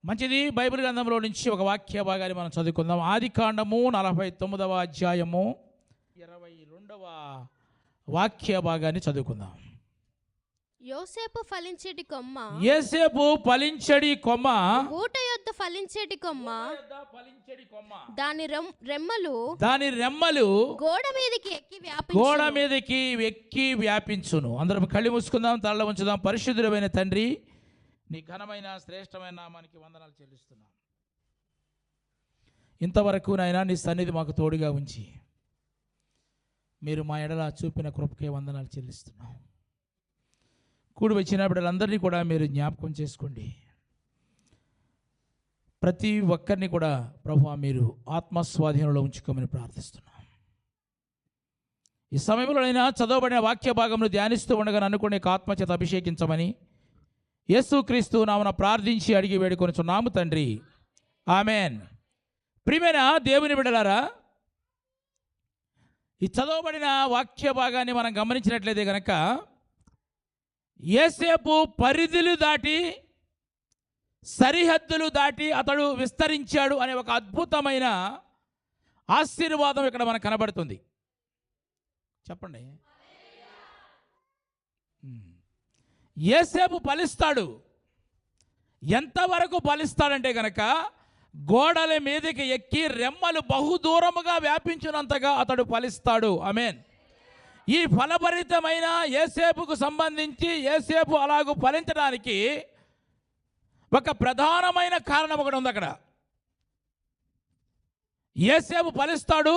మంచిది. బైబిల్ గ్రంథంలో నుంచి ఒక వాక్య భాగాన్ని మనం చదువుకుందాం. ఆదికాండము 49వ అధ్యాయము 22వ వాక్య భాగాన్ని చదువుకుందాం. యోసేపు ఫలించేటి కొమ్మ, యోసేపు ఫలించడి కొమ్మ, ఊట యొద్ద ఫలించేటి కొమ్మ, దాని రెమ్మలు గోడ మీదకి ఎక్కి వ్యాపించును. అందరం కళ్ళు మూసుకుందాం, తల ఉంచుదాం. పరిశుద్ధుడైన తండ్రి, నీ ఘనమైన శ్రేష్టమైన నామానికి వందనాలు చెల్లిస్తున్నాం. ఇంతవరకు నాయనా నీ సన్నిధి మాకు తోడుగా ఉంచి మీరు మా ఎడల చూపిన కృపకే వందనాలు చెల్లిస్తున్నాం. కూడి వచ్చిన బిడ్డలందరినీ కూడా మీరు జ్ఞాపకం చేసుకోండి. ప్రతి ఒక్కరిని కూడా ప్రభువా మీరు ఆత్మస్వాధీనంలో ఉంచుకోమని ప్రార్థిస్తున్నాం. ఈ సమయంలోనైనా చదవబడిన వాక్య భాగంలో ధ్యానిస్తూ ఉండగా అనుకునే ఆత్మచేత అభిషేకించమని యేసుక్రీస్తు నామమున ప్రార్థించి అడిగి వేడుకొనుచున్నాము తండ్రి, ఆమెన్. ప్రియమైన దేవుని బిడ్డలారా, ఈ చదవబడిన వాక్య భాగాన్ని మనం గమనించినట్లయితే కనుక యోసేపు పరిధులు దాటి సరిహద్దులు దాటి అతడు విస్తరించాడు అనే ఒక అద్భుతమైన ఆశీర్వాదం ఇక్కడ మనకు కనబడుతుంది. చెప్పండి. యోసేపు ఫలిస్తాడు. ఎంతవరకు ఫలిస్తాడంటే కనుక గోడల మీదకి ఎక్కి రెమ్మలు బహుదూరముగా వ్యాపించినంతగా అతడు ఫలిస్తాడు. ఆమేన్. ఈ ఫలభరితమైన యోసేపుకు సంబంధించి యోసేపు అలాగూ ఫలించడానికి ఒక ప్రధానమైన కారణం ఒకటి ఉంది. అక్కడ యోసేపు ఫలిస్తాడు.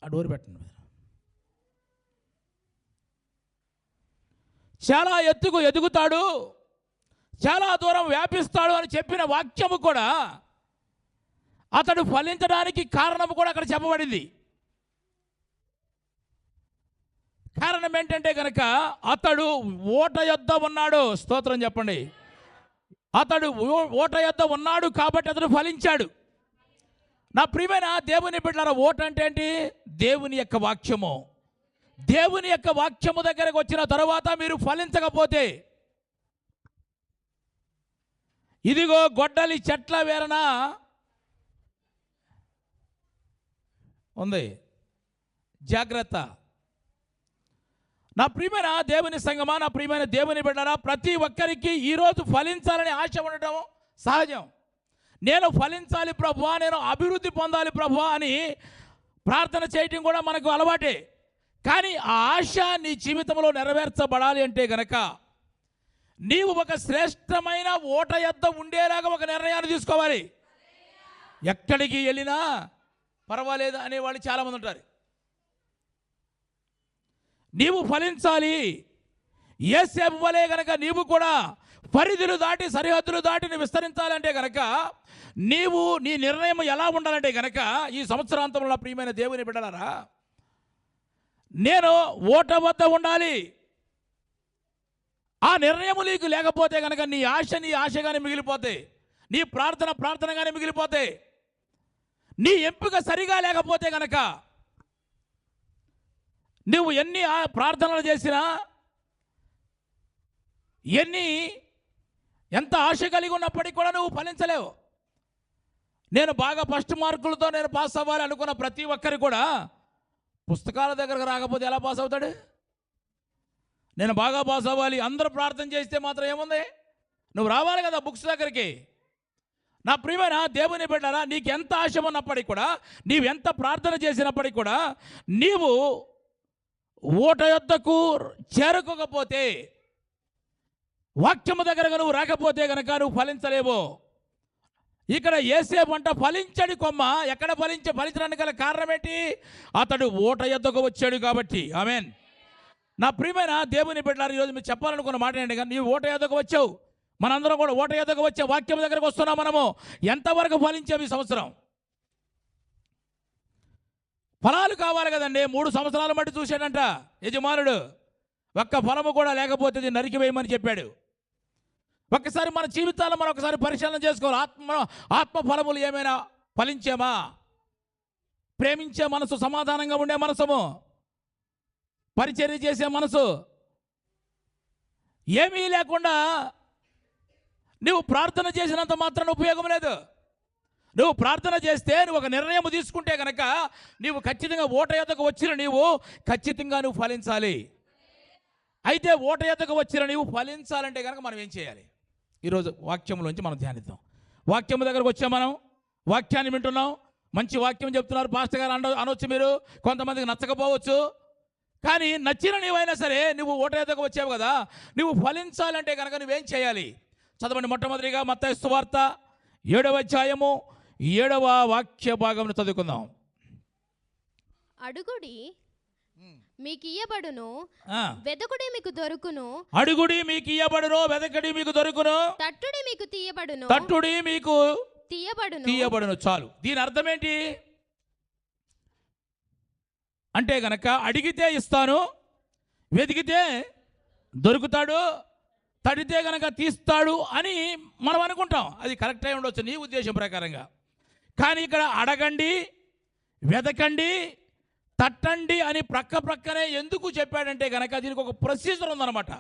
ఆ డోర్ పెట్టండి. చాలా ఎత్తుకు ఎదుగుతాడు, చాలా దూరం వ్యాపిస్తాడు అని చెప్పిన వాక్యము కూడా అతడు ఫలించడానికి కారణము కూడా అక్కడ చెప్పబడింది. కారణం ఏంటంటే కనుక అతడు ఓట యొద్ద ఉన్నాడు. స్తోత్రం చెప్పండి. అతడు ఓట యొద్ద ఉన్నాడు కాబట్టి అతడు ఫలించాడు. నా ప్రియమైన దేవుని బిడ్డలారా, ఓట అంటే ఏంటి? దేవుని యొక్క వాక్యము. దేవుని యొక్క వాక్యము దగ్గరకు వచ్చిన తరువాత మీరు ఫలించకపోతే, ఇదిగో గొడ్డలి చెట్ల వేరన ఉంది, జాగ్రత్త. నా ప్రియమైన దేవుని సంగమా, నా ప్రియమైన దేవుని బిడ్డరా, ప్రతి ఒక్కరికి ఈరోజు ఫలించాలని ఆశ ఉండటం సహజం. నేను ఫలించాలి ప్రభువా, నేను అభివృద్ధి పొందాలి ప్రభువా అని ప్రార్థన చేయటం కూడా మనకు అలవాటే. కానీ ఆ ఆశ నీ జీవితంలో నెరవేర్చబడాలి అంటే గనక నీవు ఒక శ్రేష్టమైన ఓట యొద్ద ఉండేలాగా ఒక నిర్ణయాన్ని తీసుకోవాలి. ఎక్కడికి వెళ్ళినా పర్వాలేదు అనేవాళ్ళు చాలామంది ఉంటారు. నీవు ఫలించాలి. యోసేపు వలే గనక నీవు కూడా పరిధులు దాటి సరిహద్దులు దాటి నువ్వు విస్తరించాలంటే గనక నీవు నీ నిర్ణయం ఎలా ఉండాలంటే గనక ఈ సంవత్సరాంతంలో ప్రియమైన దేవుని బిడ్డలారా, నేను ఓట వద్ద ఉండాలి. ఆ నిర్ణయము నీకు లేకపోతే కనుక నీ ఆశగానే మిగిలిపోతే, నీ ప్రార్థనగానే మిగిలిపోతే, నీ ఎంపిక సరిగా లేకపోతే కనుక నువ్వు ఎన్ని ప్రార్థనలు చేసినా, ఎంత ఆశ కలిగి ఉన్నప్పటికీ కూడా నువ్వు ఫలించలేవు. నేను బాగా ఫస్ట్ మార్కులతో నేను పాస్ అవ్వాలి అనుకున్న ప్రతి ఒక్కరు కూడా పుస్తకాల దగ్గరకు రాకపోతే ఎలా పాస్ అవుతాడు? నేను బాగా పాస్ అవ్వాలి, అందరూ ప్రార్థన చేస్తే మాత్రం ఏముంది? నువ్వు రావాలి కదా బుక్స్ దగ్గరికి. నా ప్రియమైన దేవుని బిడ్డలారా, నీకు ఎంత ఆశ ఉన్నప్పటికీ కూడా, నీవెంత ప్రార్థన చేసినప్పటికీ కూడా నీవు ఓట యొద్దకు చేరుకోకపోతే, వాక్యము దగ్గరకు నువ్వు రాకపోతే కనుక నువ్వు ఫలించలేవు. ఇక్కడ యోసేపు అంట ఫలించడి కొమ్మ. ఎక్కడ ఫలించడానికి గల కారణం ఏంటి? అతడు ఓట యొద్దకు వచ్చాడు కాబట్టి. ఆమేన్. నా ప్రియమైన దేవుని బిడ్డలారా, ఈరోజు మీరు చెప్పాలనుకున్న మాట ఏంటి? కానీ నీవు ఓట యొద్దకు వచ్చావు, మనందరం కూడా ఓట యొద్దకు వచ్చే వాక్యం దగ్గరకు వస్తున్నాం. మనము ఎంతవరకు ఫలించాము ఈ సంవత్సరం? ఫలాలు కావాలి కదండి. 3 సంవత్సరాల మట్టి చూశాడంట యజమానుడు. ఒక్క ఫలము కూడా లేకపోతే ఇది నరికివేయమని చెప్పాడు. ఒక్కసారి మన జీవితాల్లో మనం ఒకసారి పరిశీలన చేసుకోవాలి. ఆత్మ ఫలములు ఏమైనా ఫలించామా? ప్రేమించే మనసు, సమాధానంగా ఉండే మనసుము, పరిచర్య చేసే మనసు, ఏమీ లేకుండా నువ్వు ప్రార్థన చేసినంత మాత్రం ఉపయోగం లేదు. నువ్వు ప్రార్థన చేస్తే, నువ్వు ఒక నిర్ణయం తీసుకుంటే కనుక నీవు ఖచ్చితంగా ఓట యొద్దకు వచ్చిన నీవు ఖచ్చితంగా నువ్వు ఫలించాలి. అయితే ఓట యొద్దకు వచ్చిన నీవు ఫలించాలంటే కనుక మనం ఏం చేయాలి? ఈరోజు వాక్యంలోంచి మనం ధ్యానిద్దాం. వాక్యం దగ్గరకు వచ్చాం, మనం వాక్యాన్ని వింటున్నాం. మంచి వాక్యం చెప్తున్నారు పాస్టర్ గారు అనొచ్చు, మీరు కొంతమందికి నచ్చకపోవచ్చు. కానీ నచ్చిన నీవైనా సరే నువ్వు ఓట యొద్దకు వచ్చావు కదా, నువ్వు ఫలించాలంటే కనుక నువ్వేం చేయాలి? చదవండి. మొట్టమొదటిగా మత్తయి సువార్త 7వ అధ్యాయము 7వ వాక్య భాగం చదువుకుందాం. అడుగుడి మీకు ఇయ్యబడును, వెదకుడి మీకు దొరుకును. అడుగుడి మీకు ఇయ్యబడును, వెదకడి మీకు దొరుకును. తట్టుడి మీకు తీయబడును, తట్టుడి మీకు తీయబడును. చాలు. దీని అర్థం ఏంటి అంటే గనక అడిగితే ఇస్తాను, వెతికితే దొరుకుతాడు, తడితే గనక తీస్తాడు అని మనం అనుకుంటాం. అది కరెక్ట్ అయి ఉండొచ్చు నీ ఉద్దేశం ప్రకారంగా. కానీ ఇక్కడ అడగండి, వెతకండి, తట్టండి అని ప్రక్కనే ఎందుకు చెప్పాడంటే కనుక దీనికి ఒక ప్రొసీజర్ ఉందన్నమాట.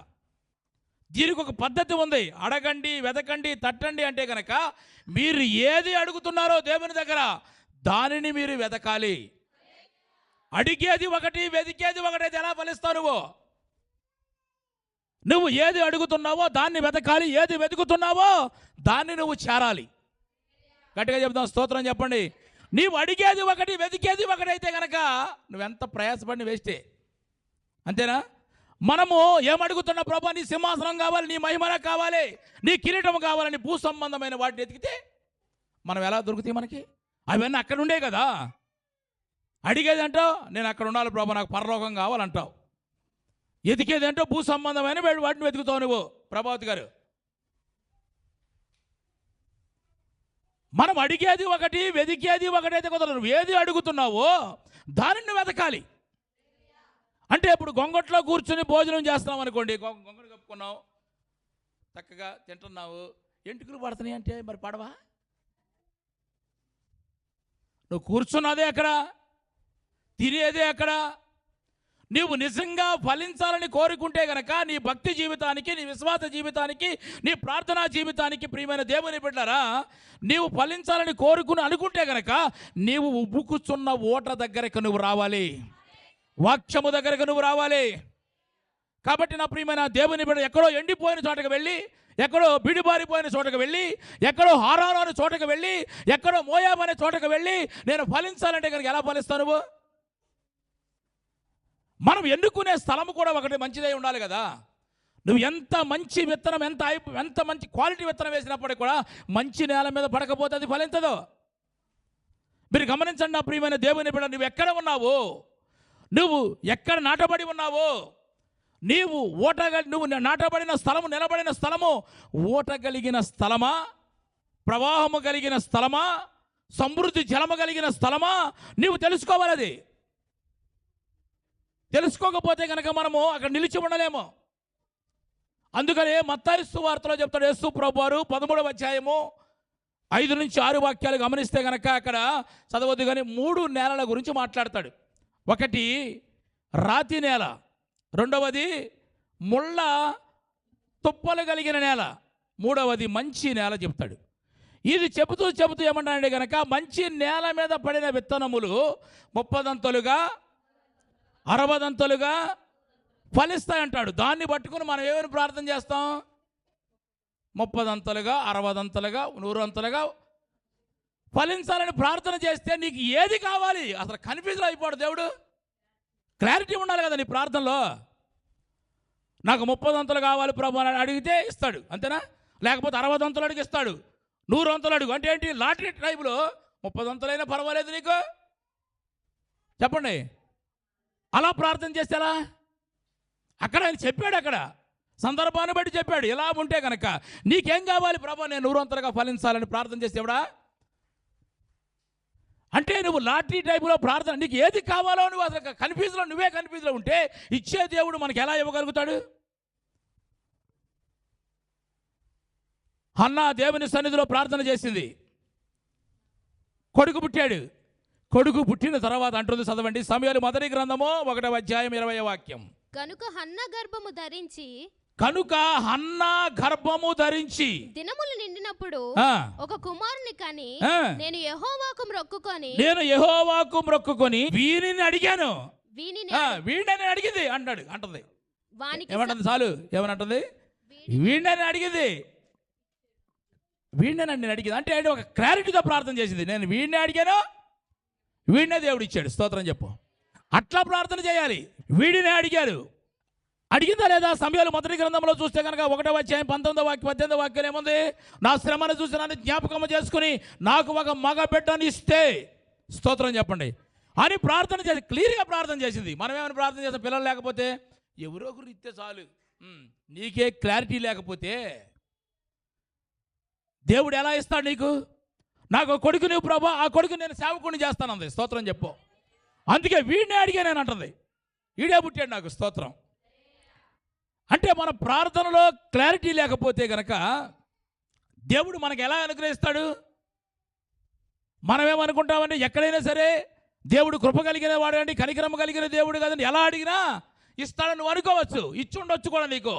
దీనికి ఒక పద్ధతి ఉంది. అడగండి, వెతకండి, తట్టండి అంటే కనుక మీరు ఏది అడుగుతున్నారో దేవుని దగ్గర దానిని మీరు వెతకాలి. అడిగేది ఒకటి, వెతికేది ఒకటి. అయితే ఎలా ఫలిస్తావు? నువ్వు ఏది అడుగుతున్నావో దాన్ని వెతకాలి, ఏది వెతుకుతున్నావో దాన్ని నువ్వు చేరాలి. గట్టిగా చెప్తాం, స్తోత్రం చెప్పండి. నీవు అడిగేది ఒకటి, వెతికేది ఒకటి అయితే కనుక నువ్వెంత ప్రయాసపడిన వేస్టే. అంతేనా? మనము ఏమడుగుతున్న ప్రభా, నీ సింహాసనం కావాలి, నీ మహిమ కావాలి, నీ కిరీటం కావాలని భూ సంబంధమైన వాటిని ఎతికితే మనం ఎలా దొరుకుతాయి? మనకి అవన్నీ అక్కడ ఉండే కదా. అడిగేది అంటావు, నేను అక్కడ ఉండాలి ప్రభా, నాకు పరలోకం కావాలంటావు. ఎతికేది అంటో భూ సంబంధమైన వాటిని వెతుకుతావు నువ్వు. ప్రభావతి గారు, మనం అడిగేది ఒకటి, వెతికేది ఒకటి అయితే కుదరదు. నువ్వు ఏది అడుగుతున్నావో దానిని వెతకాలి. అంటే ఇప్పుడు గొంగట్లో కూర్చుని భోజనం చేస్తున్నావు అనుకోండి, గొంగడు కప్పుకున్నావు, చక్కగా తింటున్నావు, ఎంటుకలు పడుతున్నాయి అంటే మరి పడవా? నువ్వు కూర్చున్నదే అక్కడ, తినేదే అక్కడ. నీవు నిజంగా ఫలించాలని కోరుకుంటే గనక నీ భక్తి జీవితానికి, నీ విశ్వాస జీవితానికి, నీ ప్రార్థనా జీవితానికి ప్రియమైన దేవుని బిడ్డలారా, నీవు ఫలించాలని కోరుకుని అనుకుంటే గనక నీవు ఉబ్బుకుచున్న ఓట దగ్గరకు నువ్వు రావాలి, వాక్యము దగ్గరకు నువ్వు రావాలి. కాబట్టి నా ప్రియమైన దేవుని బిడ్డ, ఎక్కడో ఎండిపోయిన చోటకు వెళ్ళి, ఎక్కడో బిడిబారిపోయిన చోటకు వెళ్ళి, ఎక్కడో హారాను అనే చోటకు వెళ్ళి, ఎక్కడో మోయాబు అనే చోటకు వెళ్ళి నేను ఫలించాలంటే కనుక ఎలా ఫలిస్తావు నువ్వు? మనం ఎన్నుకునే స్థలం కూడా ఒకటి మంచిదై ఉండాలి కదా. నువ్వు ఎంత మంచి విత్తనం, ఎంత మంచి క్వాలిటీ విత్తనం వేసినప్పటికీ కూడా మంచి నేల మీద పడకపోతే అది ఫలించదు. మీరు గమనించండి నా ప్రియమైన దేవుని బిడ్డ, నువ్వు ఎక్కడ ఉన్నావు, నువ్వు ఎక్కడ నాటబడి ఉన్నావు, నువ్వు నాటబడిన స్థలము, నిలబడిన స్థలము ఓటగలిగిన స్థలమా, ప్రవాహము కలిగిన స్థలమా, సమృద్ధి జలము కలిగిన స్థలమా, నీవు తెలుసుకోవాలి. అది తెలుసుకోకపోతే కనుక మనము అక్కడ నిలిచి ఉండలేము. అందుకనే మత్తయి సువార్తలో చెప్తాడు యేసు ప్రభువారు 13వ అధ్యాయము 5 నుంచి 6 వాక్యాలు గమనిస్తే కనుక అక్కడ చదవద్దు కానీ 3 నేలల గురించి మాట్లాడతాడు. ఒకటి రాతి నేల, రెండవది ముళ్ళ తుప్పలు కలిగిన నేల, మూడవది మంచి నేల చెప్తాడు. ఇది చెబుతూ ఏమంటాడంటే కనుక మంచి నేల మీద పడిన విత్తనములు 30దంతలుగా 60దంతలుగా ఫలిస్తాయంటాడు. దాన్ని పట్టుకుని మనం ఏమైనా ప్రార్థన చేస్తాం? 30దంతలుగా 60దంతలుగా 100అంతలుగా ఫలించాలని ప్రార్థన చేస్తే నీకు ఏది కావాలి అసలు కన్ఫ్యూజన్ అయిపోడు. దేవుడు క్లారిటీ ఉండాలి కదా నీ ప్రార్థనలో. నాకు 30దంతలు కావాలి ప్రభు అని అడిగితే ఇస్తాడు, అంతేనా? లేకపోతే 60దంతలు అడిగి ఇస్తాడు, 100అంతలు అడుగు అంటే ఏంటి? లాటరీ టైపులో 30దంతలైనా పర్వాలేదు నీకు, చెప్పండి. అలా ప్రార్థన చేస్తే ఎలా? అక్కడ ఆయన చెప్పాడు, అక్కడ సందర్భాన్ని బట్టి చెప్పాడు. ఎలా ఉంటే కనుక నీకేం కావాలి ప్రభు, నేను 100అంతలుగా ఫలించాలని ప్రార్థన చేసేవాడా? అంటే నువ్వు లాటరీ టైపులో ప్రార్థన, నీకు ఏది కావాలో నువ్వు అసలు నువ్వే కన్ఫ్యూజ్లో ఉంటే ఇచ్చే దేవుడు మనకి ఎలా ఇవ్వగలుగుతాడు? హన్నా దేవుని సన్నిధిలో ప్రార్థన చేసింది, కొడుకు పుట్టాడు. కొడుకు పుట్టిన తర్వాత అంటుంది, చదవండి సమూయేలు మొదటి గ్రంథము 1వ అధ్యాయం 20వ వాక్యం. కనుక హన్నా గర్భము ధరించి కనుక హన్నా గర్భము ధరించి దినములు నిండినప్పుడు ఆ, ఒక కుమారుని కని ఆ, నేను యెహోవాకు మొక్కుకొని వీరిని అడిగాను. వీనిని వీడిని అడిగింది అంటది. వానికి ఏమంటుంది? చాలు ఏమనంటుంది? వీడిని అడిగింది. నేను అడిగింది అంటే ఒక క్లారిటీతో ప్రార్థన చేసింది. నేను వీడిని అడిగాను, వీడినే దేవుడు ఇచ్చాడు. స్తోత్రం చెప్పు. అట్లా ప్రార్థన చేయాలి. వీడినే అడిగాడు. అడిగిందా లేదా? సమయాలు మొదటి గ్రంథంలో చూస్తే కనుక 1వ అధ్యాయం 19వ వాక్యం 18వ వాక్యం ఏముంది? నా శ్రమను చూసి నన్ను జ్ఞాపకం చేసుకుని నాకు ఒక మగ బిడ్డని ఇస్తే, స్తోత్రం చెప్పండి, అని ప్రార్థన చేసి క్లియర్గా ప్రార్థన చేసింది. మనం ఏమైనా ప్రార్థన చేస్తాం? పిల్లలు లేకపోతే ఎవరో ఒకరు ఇస్తే చాలు. నీకే క్లారిటీ లేకపోతే దేవుడు ఎలా ఇస్తాడు నీకు? నాకు కొడుకు నువ్వు ప్రభా, ఆ కొడుకు నేను సేవకుని చేస్తానంది. స్తోత్రం చెప్పు. అందుకే వీడినే అడిగా నేను అంటుంది. వీడే పుట్టాడు నాకు. స్తోత్రం. అంటే మన ప్రార్థనలో క్లారిటీ లేకపోతే గనక దేవుడు మనకు ఎలా అనుగ్రహిస్తాడు? మనమేమనుకుంటామంటే ఎక్కడైనా సరే దేవుడు కృప కలిగిన వాడండి, కనికరమ కలిగిన దేవుడు కదండి, ఎలా అడిగినా ఇస్తాడని నువ్వు అనుకోవచ్చు. ఇచ్చుండొచ్చు కూడా నీకు.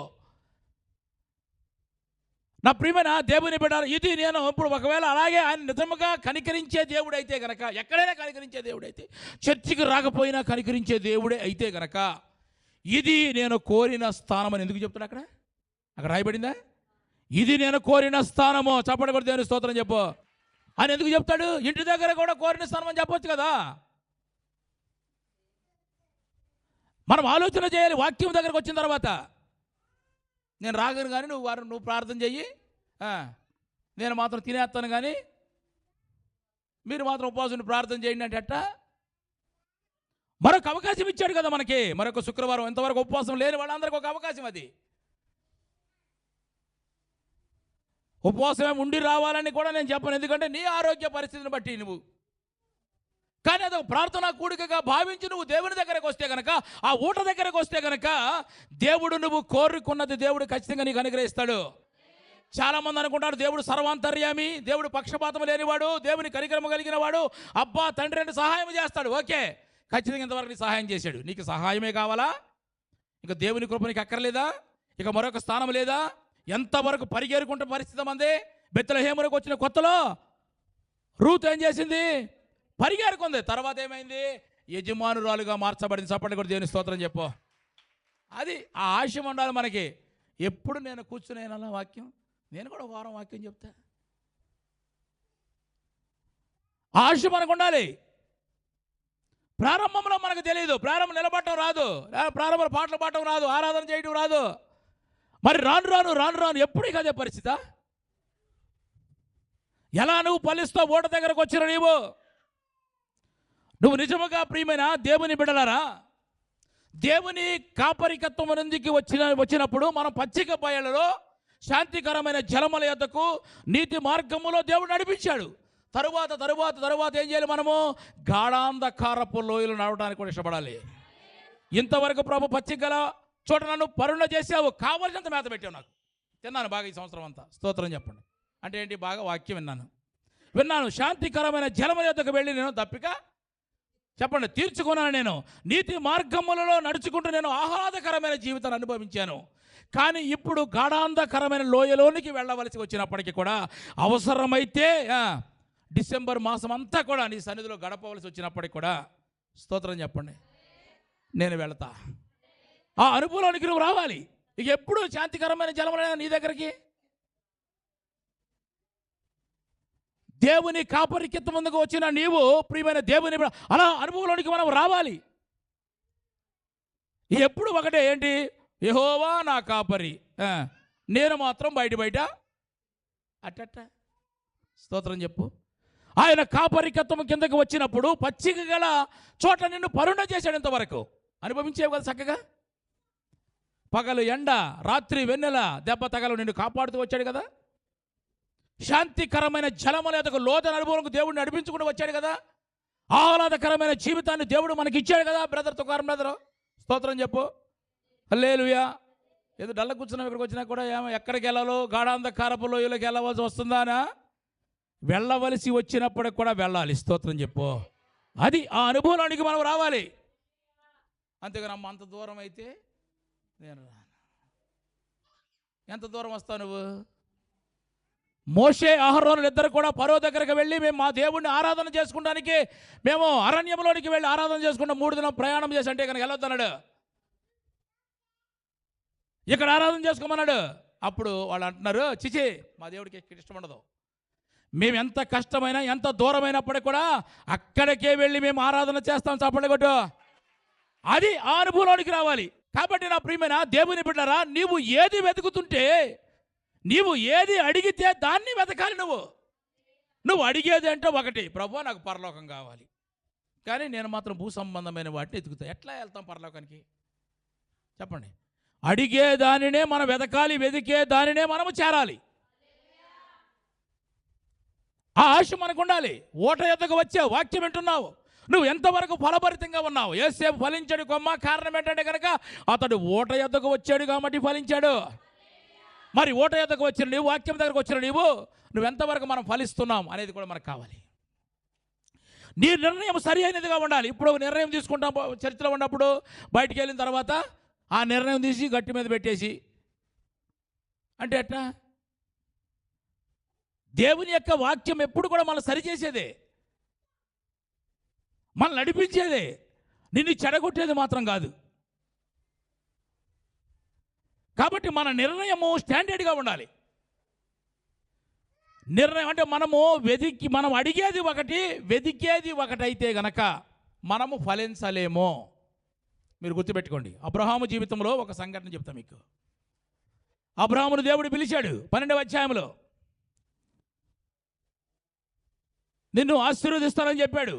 నా ప్రియమైన దేవుని బిడ్డ, ఇది నేను ఇప్పుడు ఒకవేళ అలాగే ఆయన నిజముగా కనికరించే దేవుడు అయితే గనక, ఎక్కడైనా కనికరించే దేవుడు అయితే, చర్చికి రాకపోయినా కనికరించే దేవుడే అయితే గనక, ఇది నేను కోరిన స్థానం అని ఎందుకు చెప్తాడు? అక్కడ రాయబడిందా? ఇది నేను కోరిన స్థానము. చప్పటి కూడా దేవుని స్తోత్రం చెప్పు అని ఎందుకు చెప్తాడు? ఇంటి దగ్గర కూడా కోరిన స్థానం అని చెప్పొచ్చు కదా. మనం ఆలోచన చేయాలి. వాక్యం దగ్గరకు వచ్చిన తర్వాత నేను రాగను కానీ నువ్వు ప్రార్థన చెయ్యి, నేను మాత్రం తినేస్తాను కానీ మీరు మాత్రం ఉపవాసం ప్రార్థన చేయండి అంటే ఎట్టా? మరొక అవకాశం ఇచ్చాడు కదా మనకి. మరొక శుక్రవారం ఇంతవరకు ఉపవాసం లేని వాళ్ళందరికీ ఒక అవకాశం. అది ఉపవాసమే ఉండి రావాలని కూడా నేను చెప్పను, ఎందుకంటే నీ ఆరోగ్య పరిస్థితిని బట్టి నువ్వు. కానీ అది ప్రార్థనా కూడికగా భావించి నువ్వు దేవుని దగ్గరకు వస్తే కనుక, ఆ ఊట దగ్గరకు వస్తే కనుక, దేవుడు నువ్వు కోరుకున్నది దేవుడు ఖచ్చితంగా నీకు అనుగ్రహిస్తాడు. చాలామంది అనుకుంటారు దేవుడు సర్వాంతర్యామి, దేవుడు పక్షపాతం లేనివాడు, దేవుని కనికరమ కలిగిన వాడు, అబ్బా తండ్రి అంటే సహాయం చేస్తాడు. ఓకే, ఖచ్చితంగా ఇంతవరకు నీ సహాయం చేశాడు. నీకు సహాయమే కావాలా? ఇక దేవుని కృప నీకు అక్కర్లేదా? ఇక మరొక స్థానం లేదా? ఎంతవరకు పరిగెరుకుంటే పరిస్థితి మంది. బెత్లెహేమునకు వచ్చిన కొత్తలో రూత్ ఏం చేసింది? పరిగెరుకుంది. తర్వాత ఏమైంది? యజమానురాలుగా మార్చబడింది. చప్పటి కూడా దేవుని స్తోత్రం చెప్పు. అది ఆ ఆశయం ఉండాలి మనకి. ఎప్పుడు నేను కూర్చునేనలా వాక్యం, నేను కూడా వారం వాక్యం చెప్తా. ఆశ మనకు ఉండాలి. ప్రారంభంలో మనకు తెలియదు, ప్రారంభం నిలబడటం రాదు, ప్రారంభంలో పాటలు పాడటం రాదు, ఆరాధన చేయడం రాదు. మరి రాను రాను ఎప్పుడు ఇక అదే పరిస్థితి. ఎలా నువ్వు ఫలిస్తావు? ఓట దగ్గరకు వచ్చిన నువ్వు నిజముగా ప్రియమైన దేవుని బిడ్డలారా, దేవుని కాపరికత్వం నుండికి వచ్చినప్పుడు మనం పచ్చిక బయలులో శాంతికరమైన జలముల యొద్దకు నీతి మార్గములో దేవుడు నడిపించాడు. తరువాత ఏం చేయాలి? మనము గాఢాంధకారపు లోయలు నడవడానికి కూడా ఇష్టపడాలి. ఇంతవరకు ప్రభు పచ్చికల చోట నన్ను పరుణ చేసావు, కావలసినంత మేత పెట్టావు, నాకు తిన్నాను బాగా ఈ సంవత్సరం అంతా. స్తోత్రం చెప్పండి. అంటే ఏంటి? బాగా వాక్యం విన్నాను. శాంతికరమైన జలముల యొద్దకు వెళ్ళి నేను దప్పిక చెప్పండి తీర్చుకున్నాను. నేను నీతి మార్గములలో నడుచుకుంటూ నేను ఆహ్లాదకరమైన జీవితాన్ని అనుభవించాను. కానీ ఇప్పుడు గాఢాంధకరమైన లోయలోనికి వెళ్ళవలసి వచ్చినప్పటికీ కూడా, అవసరమైతే డిసెంబర్ మాసం అంతా కూడా నీ సన్నిధిలో గడపవలసి వచ్చినప్పటికీ కూడా, స్తోత్రం చెప్పండి, నేను వెళతా. ఆ అనుభవంలోనికి నువ్వు రావాలి. ఇక ఎప్పుడు శాంతికరమైన జలములైన నీ దగ్గరికి, దేవుని కాపరికిత్త ముందుకు వచ్చిన నీవు ప్రియమైన దేవుని అలా అనుభవంలోనికి మనం రావాలి. ఎప్పుడు ఒకటే ఏంటి? యెహోవా నా కాపరి, నేను మాత్రం బయట అట్ట. స్తోత్రం చెప్పు. ఆయన కాపరికత్వం కిందకు వచ్చినప్పుడు పచ్చిక గల చోట నిన్ను పరుణ చేశాడు. ఇంతవరకు అనుభవించేవి కదా చక్కగా. పగలు ఎండ, రాత్రి వెన్నెల, దెబ్బ తగలు నిన్ను కాపాడుతూ వచ్చాడు కదా. శాంతికరమైన జలముల యొక్క లోతైన అనుభవంకు దేవుడిని నడిపించుకుంటూ వచ్చాడు కదా. ఆహ్లాదకరమైన జీవితాన్ని దేవుడు మనకి ఇచ్చాడు కదా. బ్రదర్ తుకారం బ్రదరు, స్తోత్రం చెప్పు. హల్లెలూయా. ఏదో డల్ల కూర్చున్నాం, ఇక్కడికి వచ్చినా కూడా ఎక్కడికి వెళ్ళాలో గాఢాంధకారపు లోయలోకి వెళ్ళవలసి వస్తుందానా? వెళ్ళవలసి వచ్చినప్పటికి కూడా వెళ్ళాలి. స్తోత్రం చెప్పు. అది ఆ అనుభవంలోనికి మనం రావాలి. అంతేగాని అమ్మ అంత దూరం అయితే నేను రాను. ఎంత దూరం వస్తావు నువ్వు? మోషే అహరోనులు ఇద్దరు కూడా ఫరో దగ్గరికి వెళ్ళి మేము మా దేవుడిని ఆరాధన చేసుకోవడానికి మేము అరణ్యంలోనికి వెళ్ళి ఆరాధన చేసుకుంటాం, 3 దినం ప్రయాణం చేసి అంటే కనుక వెళ్ళొద్దన్నాడు. ఇక్కడ ఆరాధన చేసుకోమన్నాడు. అప్పుడు వాళ్ళు అంటున్నారు, చిచి మా దేవుడికి ఇక్కడ ఇష్టం ఉండదు, మేము ఎంత కష్టమైనా ఎంత దూరమైనప్పటికీ కూడా అక్కడికే వెళ్ళి మేము ఆరాధన చేస్తాం. చప్పట్లు కొట్టు. అది ఆ అనుభవంలోనికి రావాలి. కాబట్టి నా ప్రియమైన దేవుని బిడ్డలారా, నీవు ఏది వెతుకుతుంటే, నీవు ఏది అడిగితే దాన్ని వెతకాలి. నువ్వు అడిగేది అంటే ఒకటి, ప్రభువా నాకు పరలోకం కావాలి, కానీ నేను మాత్రం భూ సంబంధమైన వాటిని వెతుకుతా. ఎట్లా వెళ్తాం పరలోకానికి చెప్పండి? అడిగే దానినే మనం వెతకాలి, వెతికే దానినే మనము చేరాలి. ఆ ఆశ మనకు ఉండాలి. ఓట ఎద్దకు వచ్చావు, వాక్యం వింటున్నావు, నువ్వు ఎంతవరకు ఫలభరితంగా ఉన్నావు? యేసేపు ఫలించాడు కొమ్మ. కారణం ఏంటంటే కనుక అతడు ఓట ఎద్దకు వచ్చాడు కాబట్టి ఫలించాడు. మరి ఓట ఎద్దకు వచ్చిన నీవు, వాక్యం దగ్గరకు వచ్చిన నువ్వెంతవరకు మనం ఫలిస్తున్నాం అనేది కూడా మనకు కావాలి. నీ నిర్ణయం సరి అయినదిగా ఉండాలి. ఇప్పుడు నిర్ణయం తీసుకుంటాం చర్చలో ఉన్నప్పుడు, బయటికి వెళ్ళిన తర్వాత ఆ నిర్ణయం తీసి గట్టి మీద పెట్టేసి అంటే ఎట్లా? దేవుని యొక్క వాక్యం ఎప్పుడు కూడా మనం సరిచేసేదే, మనం నడిపించేదే, నిన్ను చెడగొట్టేది మాత్రం కాదు. కాబట్టి మన నిర్ణయము స్టాండర్డ్గా ఉండాలి. నిర్ణయం అంటే మనం అడిగేది ఒకటి, వెతికేది ఒకటైతే గనక మనము ఫలించలేమో. మీరు గుర్తుపెట్టుకోండి. అబ్రహాము జీవితంలో ఒక సంఘటన చెప్తా మీకు. అబ్రహామును దేవుడు పిలిచాడు 12వ అధ్యాయంలో, నిన్ను ఆశీర్వదిస్తానని చెప్పాడు.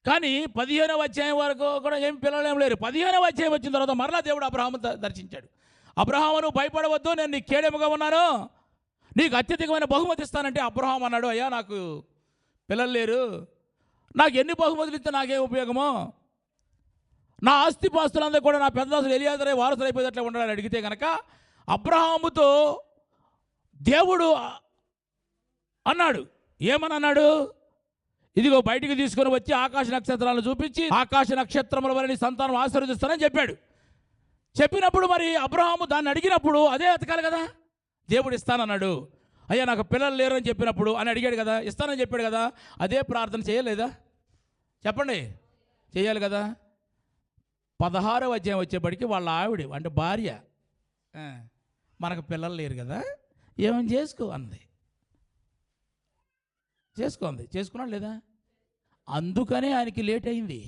కానీ 15వ అధ్యాయం వరకు కూడా ఏం పిల్లలేం లేరు. 15వ అధ్యాయం వచ్చిన తర్వాత మరలా దేవుడు అబ్రహాము దర్శించాడు. అబ్రహామును భయపడవద్దు, నేను నీకు కేడెముగా ఉన్నాను, నీకు అత్యధికమైన బహుమతి ఇస్తానంటే అబ్రహాం అన్నాడు, అయ్యా నాకు పిల్లలు లేరు, నాకు ఎన్ని బహుమతులు ఇస్తే నాకేం ఉపయోగమో, నా ఆస్తిపాస్తులందరూ కూడా నా పెద్దదాసులు ఎలియాజరే వారసులు అయిపోయేటట్లే ఉండాలని అడిగితే కనుక అబ్రహాముతో దేవుడు అన్నాడు. ఏమని అన్నాడు? ఇదిగో బయటికి తీసుకొని వచ్చి ఆకాశ నక్షత్రాలను చూపించి ఆకాశ నక్షత్రముల వల్ల నీ సంతానం ఆశీర్వదిస్తానని చెప్పాడు. చెప్పినప్పుడు మరి అబ్రహాము దాన్ని అడిగినప్పుడు అదే ఎతకాలి కదా. దేవుడు ఇస్తానన్నాడు, అయ్యా నాకు పిల్లలు లేరని చెప్పినప్పుడు అని అడిగాడు కదా, ఇస్తానని చెప్పాడు కదా, అదే ప్రార్థన చేయలేదా? చెప్పండి, చేయాలి కదా. 16వ అధ్యాయం వచ్చేప్పటికి వాళ్ళ ఆవిడ అంటే భార్య, మనకు పిల్లలు లేరు కదా, ఏమని చేసుకో అంది. చేసుకుంది, చేసుకున్నాడు లేదా? అందుకనే ఆయనకి లేట్ అయింది.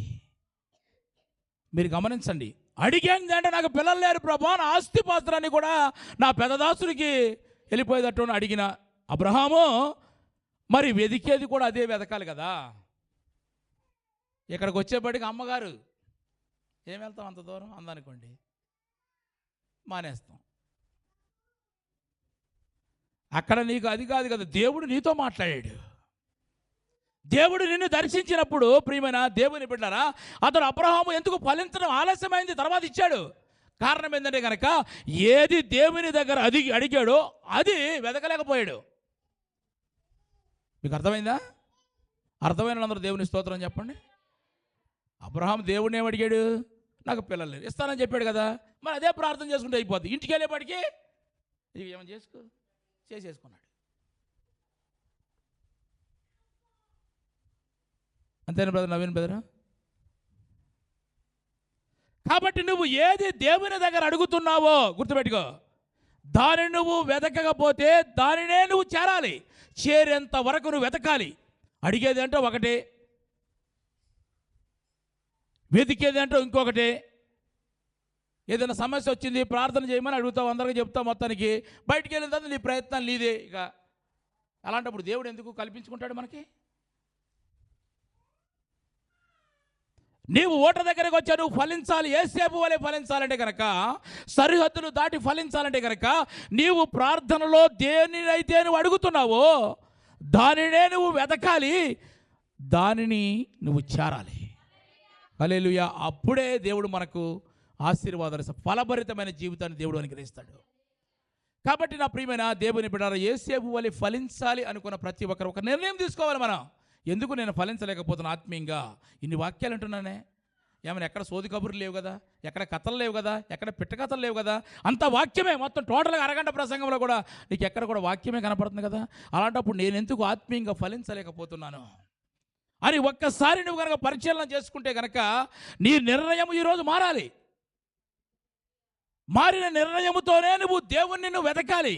మీరు గమనించండి. అడిగాను అంటే నాకు పిల్లలు లేరు ప్రభా, నా ఆస్తిపాత్రాన్ని కూడా నా పెద్దదాసుడికి వెళ్ళిపోయేటట్టు అడిగిన అబ్రహాము మరి వెతికేది కూడా అదే వెతకాలి కదా. ఇక్కడికి వచ్చేప్పటికి అమ్మగారు ఏం వెళ్తాం అంత దూరం అందనుకోండి, మానేస్తాం. అక్కడ నీకు అది కాదు కదా, దేవుడు నీతో మాట్లాడాడు. దేవుడు నిన్ను దర్శించినప్పుడు ప్రియమైన దేవుని బిడ్డలారా, అతడు అబ్రహాము ఎందుకు ఫలించడం ఆలస్యమైంది, తర్వాత ఇచ్చాడు. కారణం ఏంటంటే కనుక ఏది దేవుని దగ్గర అడిగాడో అది వెతకలేకపోయాడు. మీకు అర్థమైందా? అర్థమైన వాళ్ళందరూ దేవుని స్తోత్రం చెప్పండి. అబ్రహాం దేవుడిని ఏమడిగాడు? నాకు పిల్లలు లేరు, ఇస్తానని చెప్పాడు కదా, మరి అదే ప్రార్థన చేసుకుంటే అయిపోద్ది. ఇంటికి వెళ్ళేపాటికి ఇవి ఏమని చేసేసుకున్నాడు. అంతేనా బ్రదర్, నవీన్ బ్రదర్? కాబట్టి నువ్వు ఏది దేవుని దగ్గర అడుగుతున్నావో గుర్తుపెట్టుకో, దానిని నువ్వు వెతకకపోతే దానినే నువ్వు చేరాలి. చేరేంత వరకు నువ్వు వెతకాలి. అడిగేది అంటే ఒకటే, వెతికేది అంటే ఇంకొకటి. ఏదైనా సమస్య వచ్చింది ప్రార్థన చేయమని అడుగుతావు, అందరికీ చెప్తావు, మొత్తానికి బయటికి వెళ్ళిన తర్వాత నీ ప్రయత్నం నీదే. ఇక అలాంటప్పుడు దేవుడు ఎందుకు కల్పించుకుంటాడు మనకి? నీవు ఓట దగ్గరకు వచ్చా, నువ్వు ఫలించాలి, యేసేపు వలె ఫలించాలంటే కనుక, సరిహద్దులు దాటి ఫలించాలంటే కనుక నీవు ప్రార్థనలో దేనినైతే నువ్వు అడుగుతున్నావో దానినే నువ్వు వెతకాలి, దానిని నువ్వు చేరాలి. హల్లెలూయా. అప్పుడే దేవుడు మనకు ఆశీర్వాదాలు, ఫలభరితమైన జీవితాన్ని దేవుడు అనుగ్రహిస్తాడు. కాబట్టి నా ప్రియమైన దేవుని బిడ్డలారా, యేసేపు వలె ఫలించాలి అనుకున్న ప్రతి ఒక్కరు ఒక నిర్ణయం తీసుకోవాలి. మనం ఎందుకు నేను ఫలించలేకపోతున్నా ఆత్మీయంగా, ఇన్ని వాక్యాలు అంటున్నానే, ఏమైనా ఎక్కడ సోది కబుర్లు లేవు కదా, ఎక్కడ కథలు లేవు కదా, ఎక్కడ పిట్ట కథలు లేవు కదా, అంత వాక్యమే మొత్తం టోటల్గా అరగంట ప్రసంగంలో కూడా నీకు ఎక్కడ కూడా వాక్యమే కనపడుతుంది కదా. అలాంటప్పుడు నేను ఎందుకు ఆత్మీయంగా ఫలించలేకపోతున్నాను అని ఒక్కసారి నువ్వు కనుక పరిశీలన చేసుకుంటే కనుక నీ నిర్ణయం ఈరోజు మారాలి. మారిన నిర్ణయముతోనే నువ్వు దేవుణ్ణి నువ్వు వెతకాలి,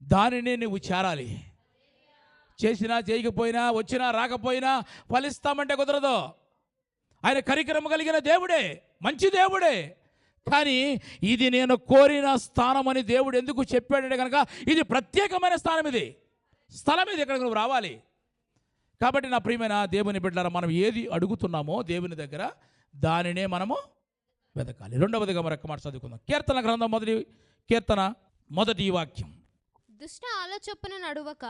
దానిని నువ్వు చేరాలి. చేసినా చేయకపోయినా వచ్చినా రాకపోయినా ఫలిస్తామంటే కుదరదు. ఆయన కరికరము కలిగిన దేవుడే, మంచి దేవుడే. కానీ ఇది నేను కోరిన స్థానం అని దేవుడు ఎందుకు చెప్పాడంటే కనుక ఇది ప్రత్యేకమైన స్థానం, ఇది స్థలం, ఇది ఇక్కడికి నువ్వు రావాలి. కాబట్టి నా ప్రియమైన దేవుని బిడ్డలారా, మనం ఏది అడుగుతున్నామో దేవుని దగ్గర దానినే మనము వెతకాలి. రెండవదిగా మరొక మాట చదువుకుందాం. కీర్తన గ్రంథం మొదటి వాక్యం. దుష్ట ఆలోచన నడువక,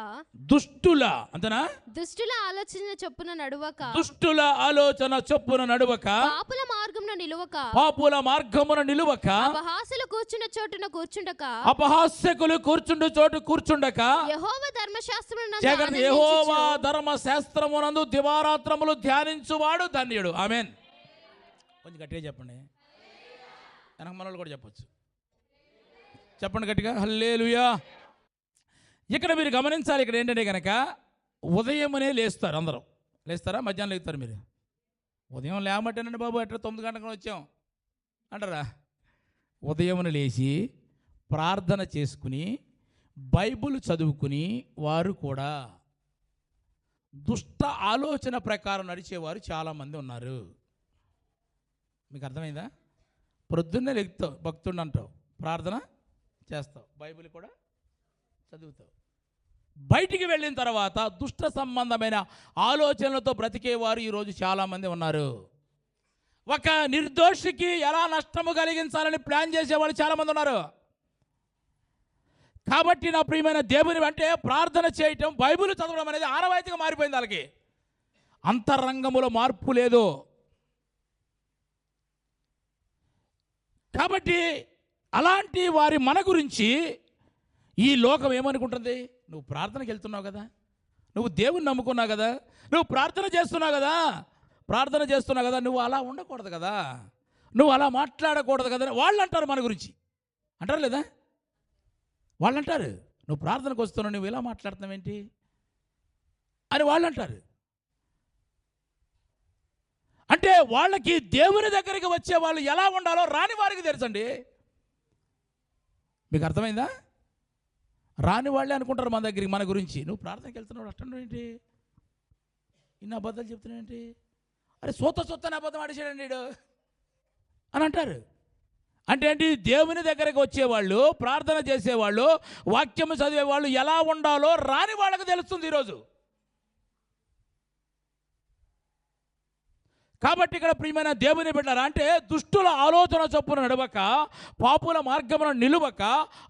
దుష్టుల అంతనా, దుష్టుల ఆలోచన చొప్పున నడువక, దుష్టుల ఆలోచన చొప్పున నడువక, పాపుల మార్గమున నిలువక, పాపుల మార్గమున నిలువక, అపహాసులు కూర్చున్న చోటున కూర్చుండక, అపహాస్యకులు కూర్చుండు చోటు కూర్చుండక, యెహోవా ధర్మశాస్త్రమునందు జగత్ యెహోవా ధర్మశాస్త్రమునందు దివారాత్రములు ధ్యానించువాడు ధన్యుడు. ఆమేన్. కొంచెం గట్టిగా చెప్పండి, వెనక మనోళ్ళు కూడా చెప్పచ్చు. చెప్పండి గట్టిగా, హల్లెలూయా. ఇక్కడ మీరు గమనించాలి, ఇక్కడ ఏంటంటే కనుక ఉదయమనే లేస్తారు. అందరూ లేస్తారా? మధ్యాహ్నం లేస్తారు మీరు? ఉదయం లేమంటేనండి బాబు ఎట్లా 9 గంటలకు వచ్చాం అంటారా? ఉదయమున లేచి ప్రార్థన చేసుకుని బైబిల్ చదువుకుని వారు కూడా దుష్ట ఆలోచన ప్రకారం నడిచేవారు చాలామంది ఉన్నారు. మీకు అర్థమైందా? ప్రొద్దున్నే లెగుతావు, భక్తుడిని అంటావు, ప్రార్థన చేస్తావు, బైబిల్ కూడా చదువుతావు. బయటికి వెళ్ళిన తర్వాత దుష్ట సంబంధమైన ఆలోచనలతో బ్రతికేవారు ఈరోజు చాలామంది ఉన్నారు. ఒక నిర్దోషికి ఎలా నష్టము కలిగించాలని ప్లాన్ చేసేవాళ్ళు చాలామంది ఉన్నారు. కాబట్టి నా ప్రియమైన దేవుని అంటే ప్రార్థన చేయటం, బైబిల్ చదవడం అనేది ఆనవాయితీగా మారిపోయింది. వాళ్ళకి అంతరంగములో మార్పు లేదు. కాబట్టి అలాంటి వారి మన గురించి ఈ లోకం ఏమనుకుంటుంది? నువ్వు ప్రార్థనకి వెళ్తున్నావు కదా, నువ్వు దేవుని నమ్ముకున్నావు కదా, నువ్వు ప్రార్థన చేస్తున్నావు కదా, నువ్వు అలా ఉండకూడదు కదా, నువ్వు అలా మాట్లాడకూడదు కదా వాళ్ళు అంటారు మన గురించి. అంటారు లేదా? వాళ్ళు అంటారు, నువ్వు ప్రార్థనకు వస్తున్నావు, నువ్వు ఇలా మాట్లాడుతున్నావు ఏంటి అని వాళ్ళు అంటారు. అంటే వాళ్ళకి దేవుని దగ్గరికి వచ్చే వాళ్ళు ఎలా ఉండాలో రాని వారికి తెలుసండి. మీకు అర్థమైందా? రాని వాళ్ళే అనుకుంటారు మన దగ్గరికి, మన గురించి. నువ్వు ప్రార్థనకి వెళ్తున్నావు అట్టండు ఏంటి, ఇన్ని అబద్ధాలు చెప్తున్నావు ఏంటి, అరే సొత్తని అబద్ధం ఆడేసాడండి వీడు అని అంటారు. అంటే ఏంటి? దేవుని దగ్గరికి వచ్చేవాళ్ళు, ప్రార్థన చేసేవాళ్ళు, వాక్యం చదివేవాళ్ళు ఎలా ఉండాలో రాని వాళ్ళకి తెలుస్తుంది ఈరోజు. కాబట్టి ఇక్కడ ప్రియమైన దేవుని బిడ్డలారా, అంటే దుష్టుల ఆలోచన చొప్పున నడవక, పాపుల మార్గమున నిలువక,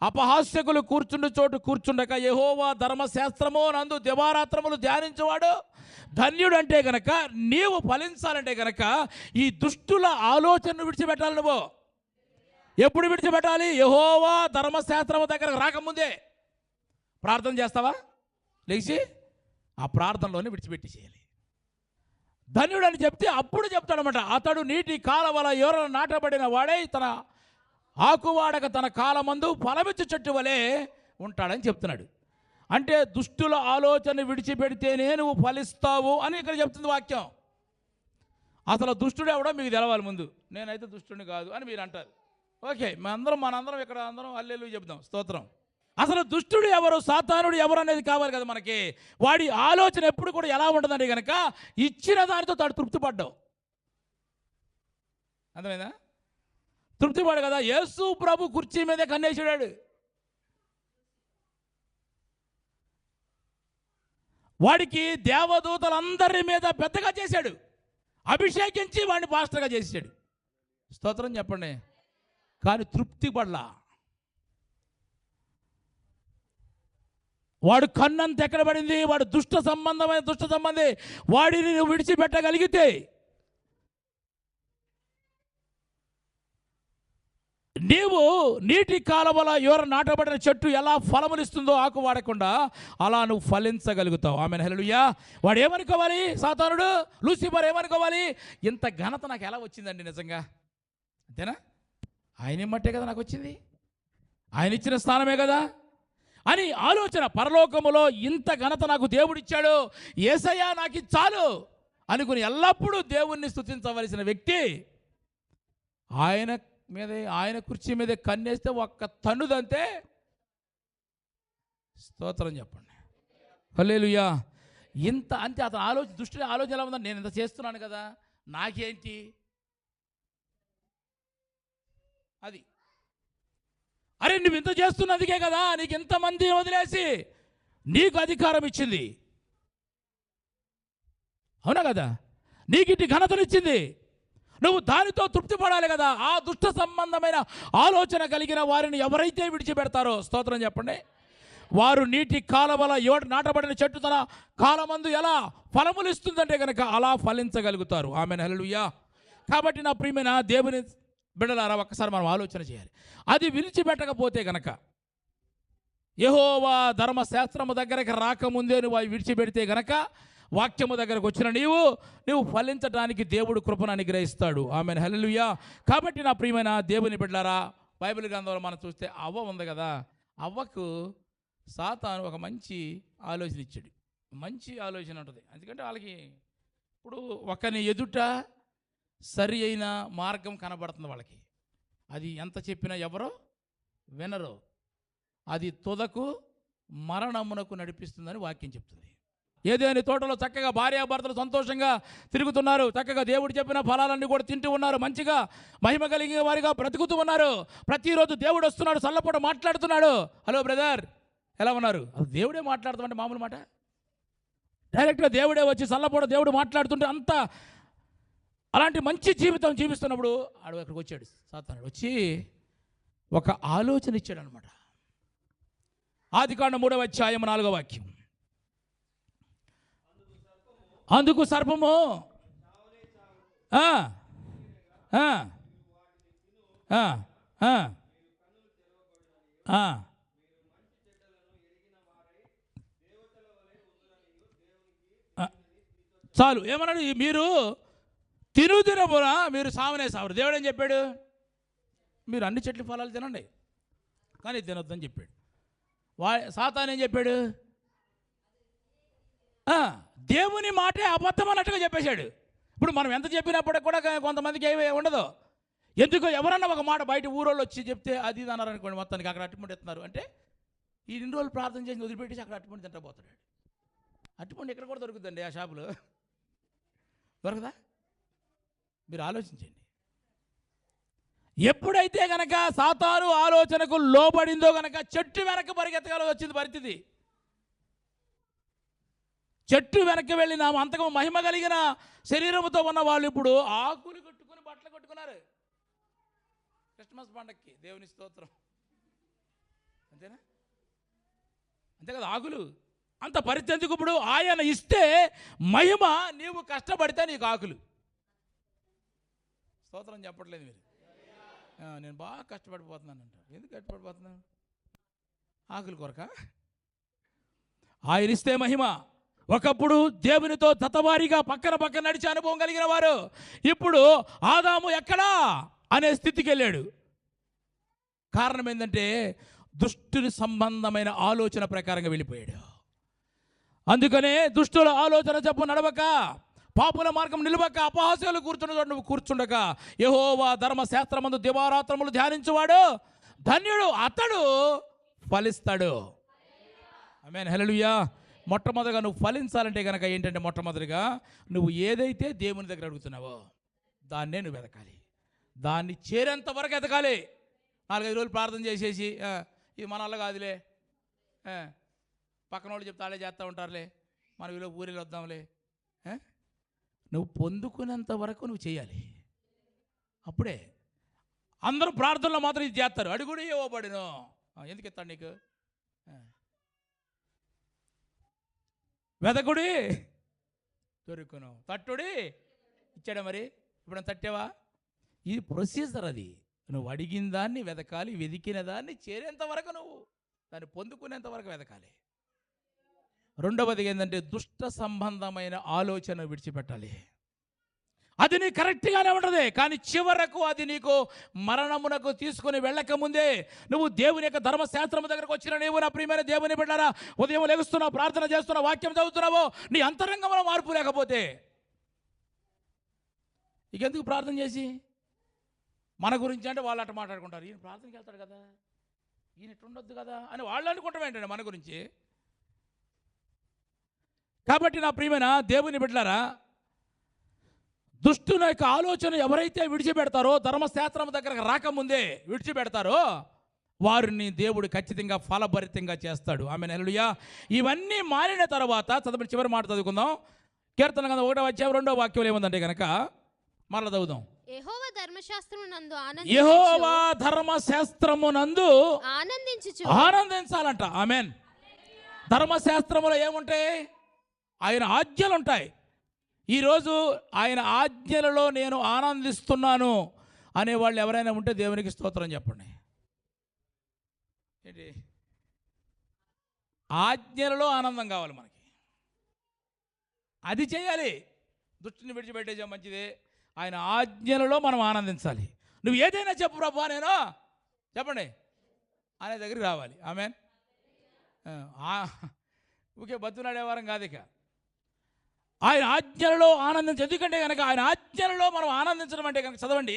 అపహాస్యకులు కూర్చుండు చోటు కూర్చుండక, యెహోవా ధర్మశాస్త్రము నందు దివారాత్రములు ధ్యానించేవాడు ధన్యుడు. అంటే గనక నీవు ఫలించాలంటే గనక ఈ దుష్టుల ఆలోచనను విడిచిపెట్టాలి. నువ్వు ఎప్పుడు విడిచిపెట్టాలి? యెహోవా ధర్మశాస్త్రము దగ్గరకు రాకముందే ప్రార్థన చేస్తావా? లేచి ఆ ప్రార్థనలోనే విడిచిపెట్టి చేయాలి. ధన్యుడు అని చెప్తే అప్పుడు చెప్తాడనమాట, అతడు నీటి కాలవల ఎవరైనా నాటబడిన వాడై తన ఆకువాడక తన కాలమందు ఫలమిచ్చు చెట్టు వలె ఉంటాడని చెప్తున్నాడు. అంటే దుష్టుల ఆలోచన విడిచిపెడితేనే నువ్వు ఫలిస్తావు అని ఇక్కడ చెప్తుంది వాక్యం. అసలు దుష్టుడు ఎవడో మీకు తెలవాలి ముందు. నేనైతే దుష్టుడిని కాదు అని మీరు అంటారు. ఓకే, మనందరం ఇక్కడ అందరం హల్లెలూయా చెప్దాం, స్తోత్రం. అసలు దుష్టుడు ఎవరు, సాతానుడు ఎవరు అనేది కావాలి కదా మనకి. వాడి ఆలోచన ఎప్పుడు కూడా ఎలా ఉంటుందండి కనుక ఇచ్చిన దానితో తాడు తృప్తిపడ్డావు. అర్థమైందా? తృప్తిపడు కదా. యేసు ప్రభు కుర్చీ మీదే కన్నేసాడు. వాడికి దేవదూతలందరి మీద పెద్దగా చేశాడు, అభిషేకించి వాడిని పాస్టర్గా చేసాడు. స్తోత్రం చెప్పండి. కానీ తృప్తి పడలా. వాడు కన్నంత ఎక్కడ పడింది? వాడు దుష్ట సంబంధి. వాడిని నువ్వు విడిచిపెట్టగలిగితే నీవు నీటి కాలవల ఎవరు నాటబడిన చెట్టు ఎలా ఫలములిస్తుందో ఆకు వాడకుండా అలా నువ్వు ఫలించగలుగుతావు. Amen hallelujah. వాడు ఏమనుకోవాలి? సాతానుడు, లూసిఫర్ ఏమనుకోవాలి? ఇంత ఘనత నాకు ఎలా వచ్చిందండి? నిజంగా అంతేనా? ఆయన మట్టే కదా నాకు వచ్చింది, ఆయన ఇచ్చిన స్థానమే కదా అని ఆలోచన. పరలోకములో ఇంత ఘనత నాకు దేవుడిచ్చాడు, యేసయ్య నాకు ఇది చాలు అనుకుని ఎల్లప్పుడూ దేవుణ్ణి స్తుతించవలసిన వ్యక్తి ఆయన కుర్చీ మీదే కన్నేస్తే ఒక్క తన్నుదంతే స్తోత్రం చెప్పండి. హల్లెలూయా. ఇంత అంతే. అతను దుష్టుని ఆలోచన ఎలా ఉందని, నేను ఇంత చేస్తున్నాను కదా నాకేంటి అది. అరే నువ్వు ఇంత చేస్తున్నందుకే కదా నీకు ఇంతమంది వదిలేసి నీకు అధికారం ఇచ్చింది, అవునా కదా? నీకు ఇటు ఘనతనిచ్చింది, నువ్వు దానితో తృప్తి పడాలి కదా. ఆ దుష్ట సంబంధమైన ఆలోచన కలిగిన వారిని ఎవరైతే విడిచిపెడతారో, స్తోత్రం చెప్పండి, వారు నీటి కాలవల నాటబడిన చెట్టు తన కాలమందు ఎలా ఫలములు ఇస్తుందంటే కనుక అలా ఫలించగలుగుతారు. Amen hallelujah. కాబట్టి నా ప్రియమైన దేవుని బిడ్డలారా, ఒక్కసారి మనం ఆలోచన చేయాలి. అది విడిచిపెట్టకపోతే కనుక, యెహోవా ధర్మశాస్త్రము దగ్గరకు రాకముందే నువ్వు అవి విడిచిపెడితే కనుక, వాక్యము దగ్గరకు వచ్చిన నీవు ఫలించడానికి దేవుడు కృపను అనుగ్రహిస్తాడు. Amen hallelujah. కాబట్టి నా ప్రియమైన దేవుని బిడ్డలారా, బైబిల్ గ్రంథంలో మనం చూస్తే అవ్వ ఉంది కదా, అవ్వకు సాతాను ఒక మంచి ఆలోచన ఇచ్చాడు. మంచి ఆలోచన ఉంటుంది. ఎందుకంటే వాళ్ళకి ఇప్పుడు ఒకని ఎదుట సరి అయిన మార్గం కనబడుతుంది వాళ్ళకి. అది ఎంత చెప్పినా ఎవరో వినరు. అది తుదకు మరణమునకు నడిపిస్తుందని వాక్యం చెప్తుంది. ఏదేని తోటలో చక్కగా భార్యాభర్తలు సంతోషంగా తిరుగుతున్నారు, చక్కగా దేవుడు చెప్పిన ఫలాలన్నీ కూడా తింటూ ఉన్నారు, మంచిగా మహిమ కలిగిన వారిగా బ్రతుకుతూ ఉన్నారు. ప్రతిరోజు దేవుడు వస్తున్నాడు, చల్లపూట మాట్లాడుతున్నాడు. హలో బ్రదర్ ఎలా ఉన్నారు? అది దేవుడే మాట్లాడుతామంటే మామూలు మాట. డైరెక్ట్గా దేవుడే వచ్చి చల్లపూట దేవుడు మాట్లాడుతుంటే అంత అలాంటి మంచి జీవితం జీవిస్తున్నప్పుడు ఆడు అక్కడికి వచ్చాడు సాతానుడు. వచ్చి ఒక ఆలోచన ఇచ్చాడు అనమాట. ఆదికాండం 3వ అధ్యాయం 4వ వాక్యం. అందుకు సర్పము చాలు ఏమన్నాడు? మీరు తినుదినబురా మీరు సావనే సావరు. దేవుడు ఏం చెప్పాడు? మీరు అన్ని చెట్ల ఫలాలు తినండి కానీ తినొద్దని చెప్పాడు. సాతాను ఏం చెప్పాడు? దేవుని మాటే అబద్ధం అన్నట్టుగా చెప్పేశాడు. ఇప్పుడు మనం ఎంత చెప్పినప్పటికి కూడా కొంతమందికి ఏమీ ఉండదు. ఎందుకో ఎవరన్నా ఒక మాట బయట ఊరోళ్ళు వచ్చి చెప్తే అది ఇది అన్నారు అనుకోండి, మొత్తానికి అక్కడ అట్టుపండు ఎత్తున్నారు అంటే ఈ 2 రోజులు ప్రార్థన చేసి వదిలిపెట్టేసి అక్కడ అట్టుపండు తింటా పోతాడు. అట్టుపండు ఎక్కడ కూడా దొరుకుతుందండి, ఆ షాపులో దొరకదా? మీరు ఆలోచించండి. ఎప్పుడైతే గనక సాతాను ఆలోచనకు లోబడిందో గనక చెట్టు వెనక పరిగెత్తగల వచ్చింది పరిస్థితి. చెట్టు వెనక్కి వెళ్ళిన అంతకు మహిమ కలిగిన శరీరంతో ఉన్న వాళ్ళు ఇప్పుడు ఆకులు కట్టుకుని బట్టలు కట్టుకున్నారు క్రిస్మస్ పండక్కి. దేవుని స్తోత్రం. అంతేనా? అంతే కదా, ఆకులు అంత పరిస్థితి ఎందుకు? ఇప్పుడు ఆయన ఇస్తే మహిమ, నీవు కష్టపడితే నీకు ఆకులు. స్తోత్రం చెప్పట్లేదు మీరు. నేను బాగా కష్టపడిపోతున్నాను అంటారు. ఎందుకు కష్టపడిపోతున్నాను? ఆకులు కొరక. ఆయన ఇస్తే మహిమ. ఒకప్పుడు దేవునితో తతవారిగా పక్కన నడిచే అనుభవం కలిగిన వారు ఇప్పుడు ఆదాము ఎక్కడా అనే స్థితికి వెళ్ళాడు. కారణం ఏంటంటే దుష్టుని సంబంధమైన ఆలోచన ప్రకారంగా వెళ్ళిపోయాడు. అందుకనే దుష్టుల ఆలోచన చెప్పు నడవక, పాపుల మార్గం నిలవక, అపహాస్యాలు నువ్వు కూర్చుండక, యెహోవా ధర్మశాస్త్రమందు దివారాత్రములు ధ్యానించువాడు ధన్యుడు, అతడు ఫలిస్తాడు. ఆమేన్ హల్లెలూయా. మొట్టమొదటిగా నువ్వు ఫలించాలంటే కనుక ఏంటంటే, మొట్టమొదటిగా నువ్వు ఏదైతే దేవుని దగ్గర అడుగుతున్నావో దాన్నే నువ్వు ఎదగాలి. దాన్ని చేరేంత వరకు ఎదగాలి. 4-5 రోజులు ప్రార్థన చేసేసి ఇది మన వల్ల కాదులే, పక్కన వాళ్ళు చెప్తే వాళ్ళే చేస్తూ ఉంటారులే, మన వీళ్ళు ఊరిలో వద్దాంలే, నువ్వు పొందుకునేంత వరకు నువ్వు చేయాలి. అప్పుడే అందరూ ప్రార్థనలో మాత్రం ఇది చేస్తారు. అడుగుడి ఇవ్వబడిను. ఎందుకు ఇస్తాడు నీకు? వెదకుడి దొరుకును, తట్టుడి ఇచ్చాడా? మరి ఇప్పుడు తట్టావా? ఇది ప్రొసీజర్. అది నువ్వు అడిగిన దాన్ని వెతకాలి, వెతికిన దాన్ని చేరేంత వరకు నువ్వు దాన్ని పొందుకునేంత వరకు వెతకాలి. రెండవది ఏంటంటే దుష్ట సంబంధమైన ఆలోచన విడిచిపెట్టాలి. అది నీ కరెక్ట్గానే ఉంటుంది, కానీ చివరకు అది నీకు మరణమునకు తీసుకుని వెళ్ళక ముందే నువ్వు దేవుని యొక్క ధర్మశాస్త్రం దగ్గరకు వచ్చిన నీవు నా ప్రియమైన దేవుని బిడ్డలారా, ఉదయం లెగుస్తున్నావు, ప్రార్థన చేస్తున్నావు, వాక్యం చదువుతున్నావు, నీ అంతరంగంలో మార్పు లేకపోతే ఇకెందుకు ప్రార్థన చేసి? మన గురించి అంటే వాళ్ళు అట్ట మాట్లాడుకుంటారు, ఈయన ప్రార్థనకి వెళ్తాడు కదా, ఈయన ఇట్టుండొద్దు కదా అని వాళ్ళు అనుకుంటాం ఏంటండి మన గురించి. కాబట్టి నా ప్రియమైన దేవుని బిడ్డలారా, దుష్టుని యొక్క ఆలోచన ఎవరైతే విడిచిపెడతారో, ధర్మశాస్త్రం దగ్గరకు రాకముందే విడిచిపెడతారో, వారిని దేవుడు ఖచ్చితంగా ఫలభరితంగా చేస్తాడు. ఆమేన్, హల్లెలూయా. ఇవన్నీ మారిన తర్వాత చదవండి, చివరి మాట చదువుకుందాం. కీర్తన గ్రంథం 1వ అధ్యాయం 2వ వాక్యం ఏముందంటే కనుక మరలా చదువుదాం. యెహోవా ధర్మశాస్త్రమునందు యెహోవా ధర్మశాస్త్రమునందు ఆనందించుచు ఆనందించాలంట. ఆమేన్. ధర్మశాస్త్రములో ఏముంటాయి? ఆయన ఆజ్ఞలు ఉంటాయి. ఈరోజు ఆయన ఆజ్ఞలలో నేను ఆనందిస్తున్నాను అనేవాళ్ళు ఎవరైనా ఉంటే దేవునికి స్తోత్రం చెప్పండి. ఏంటి? ఆజ్ఞలలో ఆనందం కావాలి మనకి, అది చేయాలి. దుష్టిని విడిచిపెట్టేసే మంచిదే, ఆయన ఆజ్ఞలలో మనం ఆనందించాలి. నువ్వు ఏదైనా చెప్పు ప్రభా, నేను చెప్పండి అనే దగ్గరికి రావాలి. ఆమేన్. ఊకే బతునాడేవారం కాదు, ఇక ఆయన ఆజ్ఞలలో ఆనందించి. ఎందుకంటే కనుక ఆయన ఆజ్ఞలలో మనం ఆనందించడం అంటే కనుక చదవండి,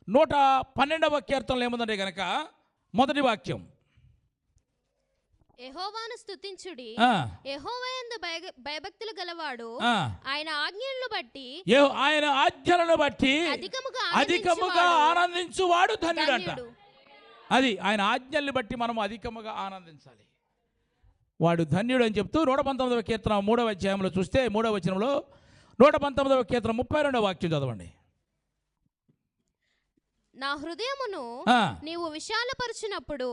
112వ కీర్తనలో ఏముందంటే కనుక మొదటి వాక్యం, యెహోవాను స్తుతించుడి, యెహోవాయందు భయభక్తులు గలవాడు ఆయన ఆజ్ఞలను బట్టి ఆయన ఆజ్ఞలను బట్టి అధికముగా ఆనందించువాడు ధన్యుడంట. అది ఆయన ఆజ్ఞల్ని బట్టి మనం అధికముగా ఆనందించాలి, వాడు ధన్యుడు అని చెప్తూ 119వ కీర్తన 3వ అధ్యాయంలో చూస్తే 3వ వచనంలో 119వ కీర్తన 32వ వాక్యం చదవండి. నా హృదయమును నీవు విశాలపరచినప్పుడు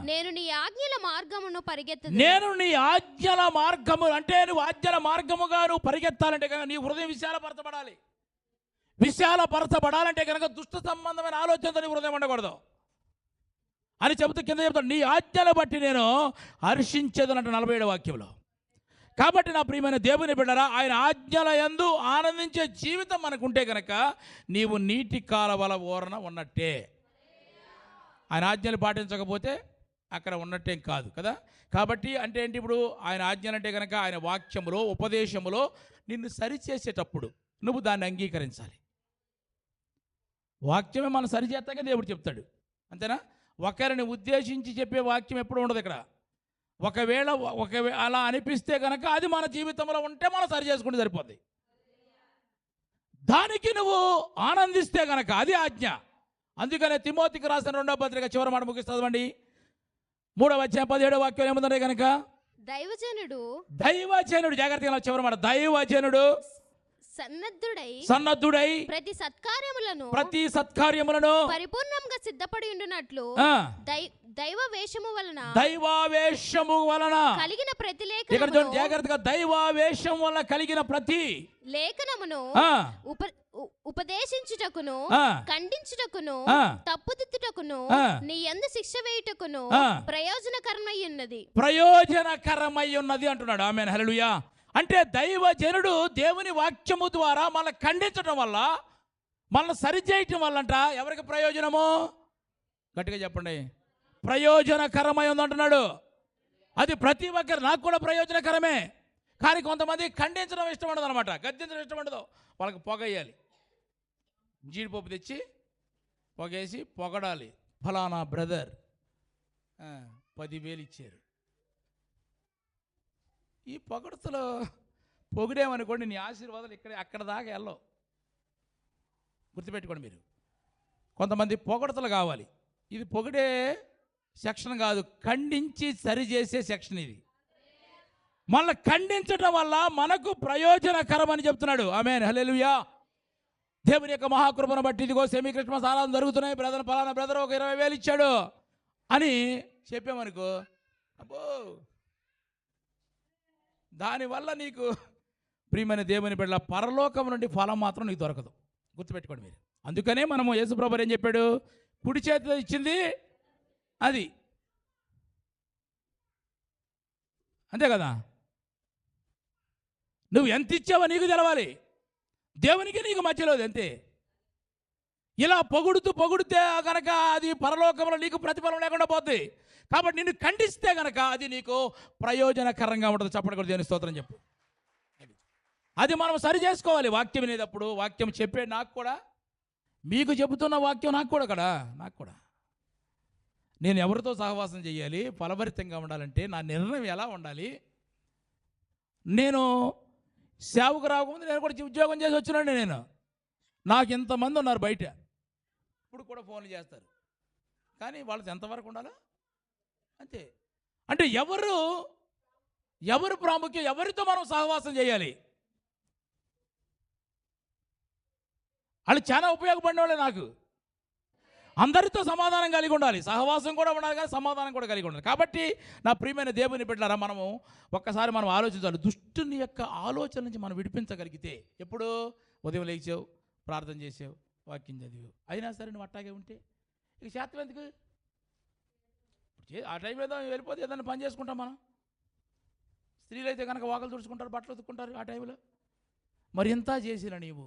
నేను నీ ఆజ్ఞల మార్గమును పరిగెత్తు. నేను నీ ఆజ్ఞల మార్గము అంటే నువ్వు ఆజ్ఞల మార్గముగా నువ్వు పరిగెత్తాలంటే కనుక నీ హృదయం విశాలపరచబడాలి. విశాలపరచబడాలంటే కనుక దుష్ట సంబంధమైన ఆలోచనతో నీ హృదయం ఉండకూడదు అని చెబుతూ కింద చెప్తాడు, నీ ఆజ్ఞల బట్టి నేను హర్షించేదనంట 47వ వాక్యంలో. కాబట్టి నా ప్రియమైన దేవుని బిడ్డరా, ఆయన ఆజ్ఞల యందు ఆనందించే జీవితం మనకుంటే కనుక నీవు నీటి కాలవల ఓరన ఉన్నట్టే. ఆయన ఆజ్ఞలు పాటించకపోతే అక్కడ ఉన్నట్టేం కాదు కదా. కాబట్టి అంటే ఏంటి, ఇప్పుడు ఆయన ఆజ్ఞలు అంటే కనుక ఆయన వాక్యములో ఉపదేశములో నిన్ను సరిచేసేటప్పుడు నువ్వు దాన్ని అంగీకరించాలి. వాక్యమే మనం సరిచేస్తాక దేవుడు చెప్తాడు, అంతేనా? ఒకరిని ఉద్దేశించి చెప్పే వాక్యం ఎప్పుడు ఉండదు ఇక్కడ. ఒకవేళ అలా అనిపిస్తే కనుక అది మన జీవితంలో ఉంటే మనం సరి చేసుకుంటే సరిపోద్ది. దానికి నువ్వు ఆనందిస్తే కనుక అది ఆజ్ఞ. అందుకనే తిమోతికి రాసిన 2వ పత్రిక చివరి మాట ముగిస్తుంది చదవండి. 3వ అధ్యాయం 17వ వాక్యం ఏముందంటే కనుక దైవజనుడు జాగ్రత్తగా చివరి మాట, దైవజనుడు సన్నద్ధుడై ప్రతి సత్కార్యములను పరిపూర్ణంగా సిద్ధపడి ఉండునట్లు దైవావేశము వలన కలిగిన ప్రతి లేఖనమును, జాగ్రత్తగా దైవావేశం వలన కలిగిన ప్రతి లేఖనమును ఉపదేశించుటకును, ఖండించుటకును, తప్పుదిద్దుటకును, నీ యందు శిక్ష వేయుటకును ప్రయోజనకరమై ఉన్నది అంటున్నాడు. ఆమేన్, హల్లెలూయా. అంటే దైవజనుడు దేవుని వాక్యము ద్వారా మనల్ని ఖండించడం వల్ల, మనల్ని సరిచేయటం వల్ల అంట ఎవరికి ప్రయోజనము? గట్టిగా చెప్పండి. ప్రయోజనకరమై ఉందంటున్నాడు. అది ప్రతి ఒక్కరు, నాకు కూడా ప్రయోజనకరమే. కానీ కొంతమంది ఖండించడం ఇష్టం ఉండదు అనమాట, గద్దించడం ఇష్టం ఉండదు. వాళ్ళకి పొగేయాలి, జీడిపప్పు తెచ్చి పొగేసి పొగడాలి. ఫలానా బ్రదర్ 10,000 ఇచ్చారు. ఈ పొగడతలో పొగిడేమనుకోండి, నీ ఆశీర్వాదాలు అక్కడ దాకా వెళ్ళవు. గుర్తుపెట్టుకోండి మీరు. కొంతమంది పొగడతలు కావాలి. ఇది పొగిడే సెక్షన్ కాదు, ఖండించి సరిచేసే సెక్షన్ ఇది. మళ్ళీ ఖండించడం వల్ల మనకు ప్రయోజనకరం అని చెప్తున్నాడు. ఆమేన్, హల్లెలూయా. దేవుని యొక్క మహాకృపను బట్టి ఇదిగో సెమీ క్రిస్మస్ ఆరాధన జరుగుతున్నాయి, బ్రదర్ ఫలానా బ్రదర్ ఒక 20,000 ఇచ్చాడు అని చెప్పామనుకో, అబ్బో, దానివల్ల నీకు ప్రియమైన దేవుని బిడ్డల పరలోకం నుండి ఫలం మాత్రం నీకు దొరకదు. గుర్తుపెట్టుకోండి మీరు. అందుకనే మనము యేసుప్రభువు ఏం చెప్పాడు? కుడి చేతిలో ఇచ్చింది అది, అంతే కదా. నువ్వు ఎంత ఇచ్చావో నీకు తెలవాలి, దేవునికి నీకు మధ్యలో అంతే. ఇలా పొగిడితే కనుక అది పరలోకంలో నీకు ప్రతిఫలం లేకుండా పోద్ది. కాబట్టి నిన్ను ఖండిస్తే కనుక అది నీకు ప్రయోజనకరంగా ఉంటుంది. చెప్పండి కూడా దేవుని స్తోత్రం చెప్పు. అది మనం సరి చేసుకోవాలి. వాక్యం అనేటప్పుడు వాక్యం చెప్పే నాకు కూడా, మీకు చెబుతున్న వాక్యం నాకు కూడా నేను ఎవరితో సహవాసం చేయాలి, ఫలభరితంగా ఉండాలంటే నా నిర్ణయం ఎలా ఉండాలి. నేను సేవకు రాకముందు నేను కూడా ఉద్యోగం చేసి వచ్చినాను. నేను నాకు ఇంతమంది ఉన్నారు బయట, ఇప్పుడు కూడా ఫోన్లు చేస్తారు, కానీ వాళ్ళతో ఎంతవరకు ఉండాలో అంతే. అంటే ఎవరు ప్రాముఖ్యం, ఎవరితో మనం సహవాసం చేయాలి. వాళ్ళు చాలా ఉపయోగపడిన వాళ్ళే. నాకు అందరితో సమాధానం కలిగి ఉండాలి, సహవాసం కూడా ఉండాలి, కానీ సమాధానం కూడా కలిగి ఉండాలి. కాబట్టి నా ప్రియమైన దేవుని బిడ్డలారా, మనము ఒక్కసారి మనం ఆలోచించాలి. దుష్టుని యొక్క ఆలోచన నుంచి మనం విడిపించగలిగితే, ఎప్పుడు ఉదయం లేచావు, ప్రార్థన చేసావు, వాక్యం చదివావు, అయినా సరే నువ్వు అట్టాగే ఉంటే ఇక శాతం ఎందుకు? ఆ టైం ఏదో వెళ్ళిపోతే ఏదైనా పని చేసుకుంటాం మనం. స్త్రీలు అయితే కనుక వాకలు తుడుచుకుంటారు, బట్టలు ఉతుక్కుంటారు ఆ టైంలో. మరి ఎంత చేసినా నీవు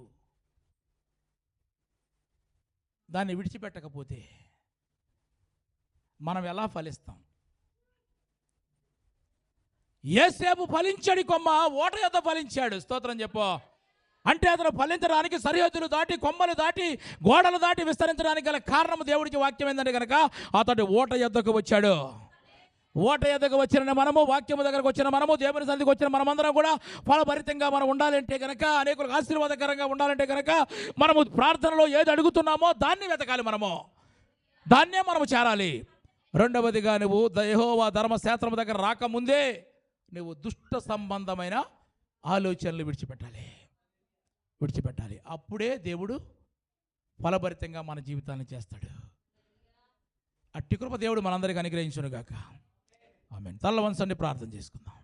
దాన్ని విడిచిపెట్టకపోతే మనం ఎలా ఫలిస్తాం? యేసేపు ఫలించాడు కొమ్మ, ఓట యొద్ద ఫలించాడు. స్తోత్రం చెప్పు. అంటే అతను ఫలించడానికి సరిహద్దులు దాటి, కొమ్మలు దాటి, గోడలు దాటి విస్తరించడానికి గల కారణం దేవుడికి వాక్యం ఏంటంటే కనుక అతడు ఓట యొద్దకు వచ్చాడు. ఓట యొద్దకు వచ్చిన మనము, వాక్యము దగ్గరకు వచ్చిన మనము, దేవుని సన్నిధికి వచ్చిన మనమందరం కూడా ఫలభరితంగా మనం ఉండాలంటే కనుక, అనేకులకు ఆశీర్వాదకరంగా ఉండాలంటే కనుక మనము ప్రార్థనలో ఏది అడుగుతున్నామో దాన్ని వెతకాలి, దాన్నే మనము చేరాలి. రెండవదిగా నువ్వు యెహోవా ధర్మశాస్త్రం దగ్గర రాకముందే నువ్వు దుష్ట సంబంధమైన ఆలోచనలు విడిచిపెట్టాలి. అప్పుడే దేవుడు ఫలభరితంగా మన జీవితాన్ని చేస్తాడు. అట్టి కృప దేవుడు మనందరికీ అనుగ్రహించును గాక. ఆమేన్. తల్ల వంచండి, ప్రార్థన చేసుకుందాం.